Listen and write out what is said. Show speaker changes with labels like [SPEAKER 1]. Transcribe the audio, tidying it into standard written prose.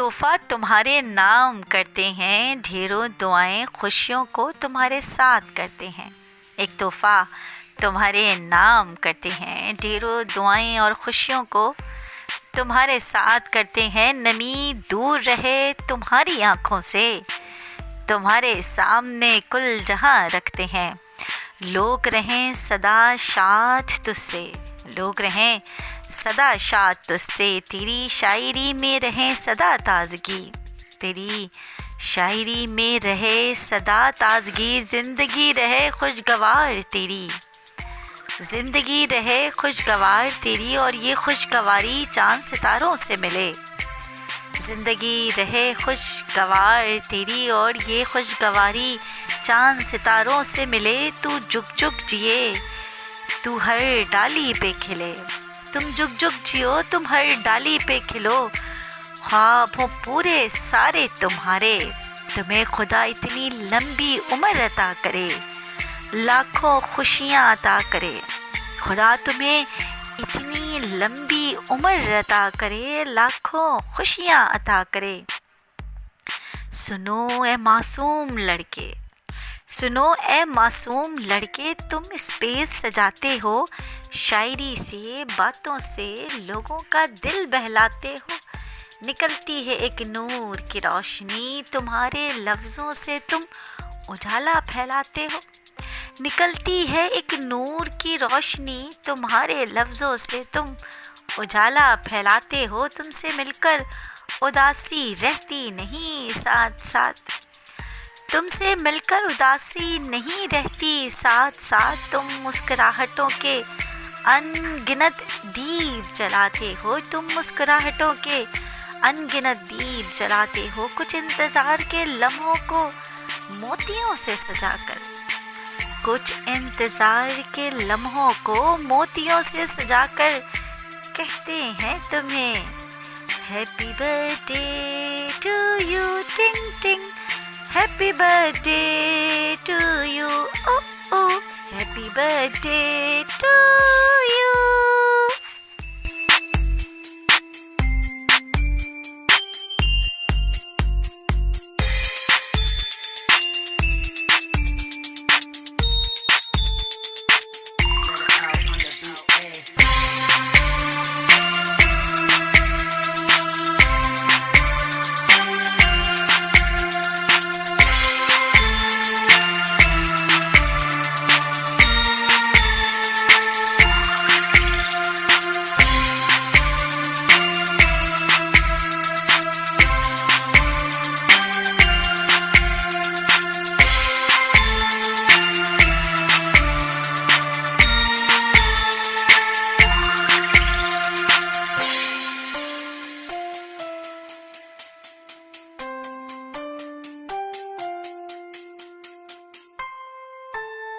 [SPEAKER 1] तोहफ़ा तुम्हारे नाम करते हैं, ढेरों दुआएं खुशियों को तुम्हारे साथ करते हैं। एक तोहफ़ा तुम्हारे नाम करते हैं, ढेरों दुआएं और खुशियों को तुम्हारे साथ करते हैं। नमी दूर रहे तुम्हारी आँखों से, तुम्हारे सामने कुल जहां रखते हैं। लोग रहें सदा शाद तुझसे, लोग रहें सदा शाद तुझसे। तेरी शायरी में रहे सदा ताजगी, तेरी शायरी में रहे सदा ताजगी। ज़िंदगी रहे खुशगवार तेरी, ज़िंदगी रहे खुशगवार तेरी, और ये खुशगवारी चाँद सितारों से मिले। ज़िंदगी रहे खुशगवार तेरी और ये खुशगवारी चाँद सितारों से मिले। तू जुग जुग जिए, तू हर डाली पे खिले, तुम जुग जुग जियो, तुम हर डाली पे खिलो। ख्वाब हो पूरे सारे तुम्हारे, तुम्हें खुदा इतनी लंबी उम्र अता करे, लाखों खुशियाँ अता करे। खुदा तुम्हें इतनी लंबी उम्र अता करे, लाखों खुशियाँ अता करे। सुनो ए मासूम लड़के, सुनो ए मासूम लड़के, तुम स्पेस सजाते हो शायरी से, बातों से लोगों का दिल बहलाते हो। निकलती है एक नूर की रोशनी, तुम्हारे लफ्ज़ों से तुम उजाला फैलाते हो। निकलती है एक नूर की रोशनी, तुम्हारे लफ्ज़ों से तुम उजाला फैलाते हो। तुमसे मिलकर उदासी रहती नहीं साथ साथ, तुमसे मिलकर उदासी नहीं रहती साथ साथ। तुम मुस्कुराहटों के अनगिनत दीप जलाते हो, तुम मुस्कुराहटों के अनगिनत दीप जलाते हो। कुछ इंतज़ार के लम्हों को मोतियों से सजाकर, कुछ इंतज़ार के लम्हों को मोतियों से सजाकर कहते हैं तुम्हें हैप्पी बर्थडे टू यू, टिंग टिंग, हैप्पी बर्थडे टू यू, ओ ओ, हैप्पी बर्थडे टू यू।